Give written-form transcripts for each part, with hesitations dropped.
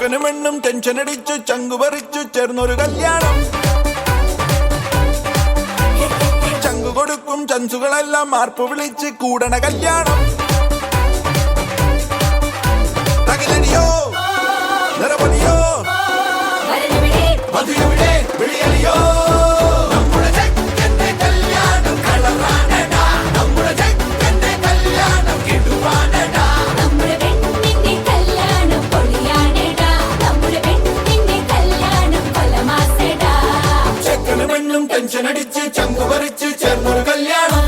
ചെക്കനും പെണ്ണും ടെൻഷൻ അടിച്ചു ചങ്കുപറിച്ചു ചേർന്നൊരു കല്യാണം. ചങ്കു കൊടുക്കും ചൻസുകളെല്ലാം മാർപ്പ് വിളിച്ച് കൂടണ കല്യാണം. തകിലടിയോ നിറപതിയോ മധുരവിടെ വിളിയലിയോ ടെൻഷനടിച്ച് ചങ്കു പറിച്ച് ചേർന്നൊരു കല്യാണം.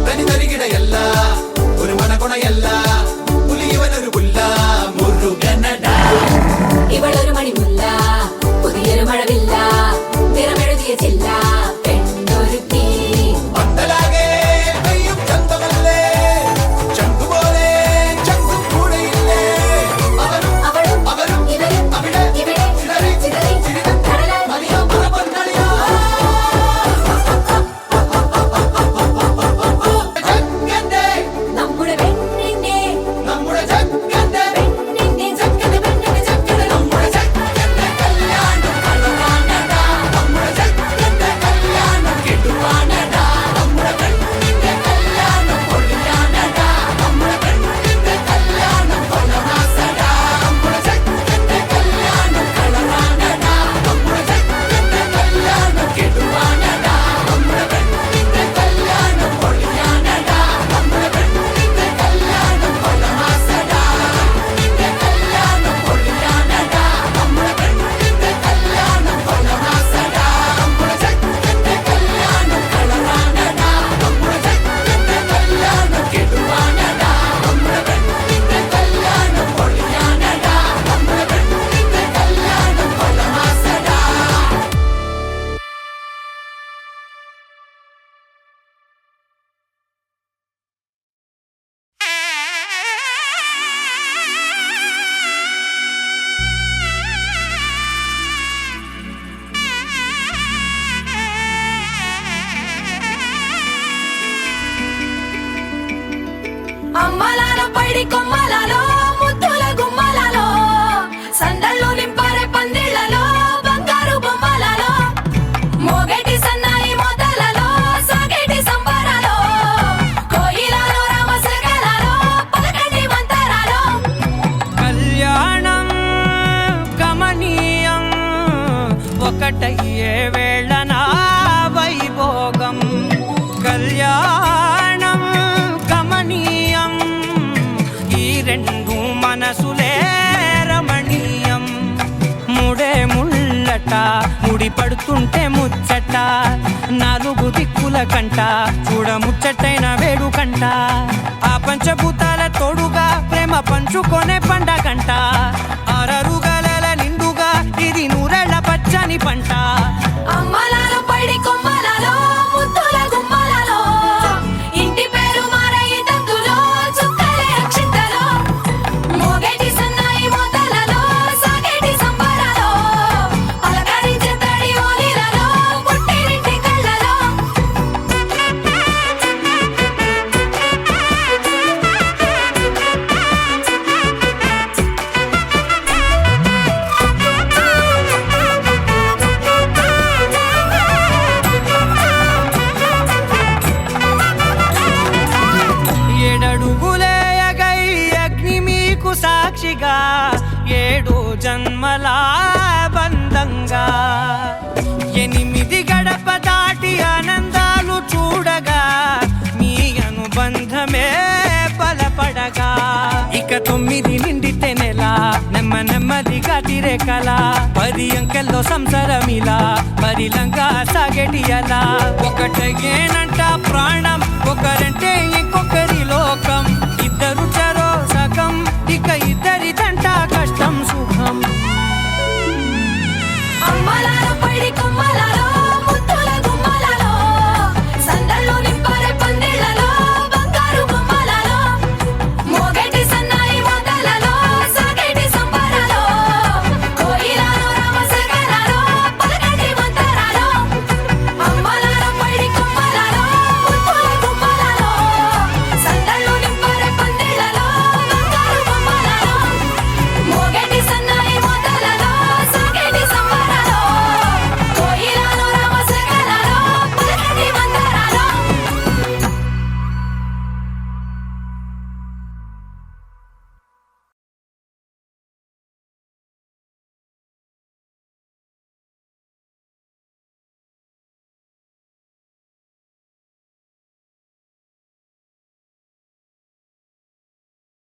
തനി തരികിടയല്ല ഒരു മണകുണയല്ല പുലിയവനൊരു പുല്ല മുരുകനട. ഇവളൊരു മണിമുല്ല പുതിയൊരു മഴവില്ല നിറമെഴുതിയ ചില്ല అమ్మలాల పైడి కొమ్మలలో ముద్దుల గుమ్మలలో సందళ్ళు నింపరే పందిళ్లలో బంగారు బొమ్మలలో మోగేటి సన్నాయి మొదలలో సాగేటి సంబరాలో కోయిలలో రామశకలలో పలకండి మంతరాలో. కళ్యాణం గమనీయం ఒకటయ్యే వేళన వైభోగం. కళ్యాణం గమనీయం ఈ రెండు మనసులే రమణీయం. ముడే ముళ్ళట ముడి పడుతుంటే ముచ్చట నాలుగు దిక్కుల కంట చూడ ముచ్చటైన వేడుకంట. ఆ పంచభూతాల తోడుగా ప్రేమ పంచుకొనే పండగంట. అరరుగలల నిండుగా ఇది నూరెళ్ళ పచ్చని పంట. అమ్మలాల పైడి కొమ్మలలో ముద్దుల గుమ్మలలో ఇంటి పేరు మారయి తందులో చుక్కలే అక్షింతలో మోగేటి సన్నాయి మొదలలో సాగేటి సంబరాలో పలకరించే తడి ఓలిలలో పుట్టినింటి కళ్ళలో. ఏడడుగులేయగై అగ్ని మీకు సాక్షిగా ఏడు జన్మల బంధంగా 8 గడప దాటి ఆనందాలు చూడగా మీ అనుబంధమే బలపడగా. ఇక 9 నిండితే నెల నెమ్మదిగా తీరే కల 10 అంకెల్లో సంసారమిలా పరిలంగా సాగేటి అలా. ఒకటేనంట ప్రాణం ఒకరంటే ఇంకొక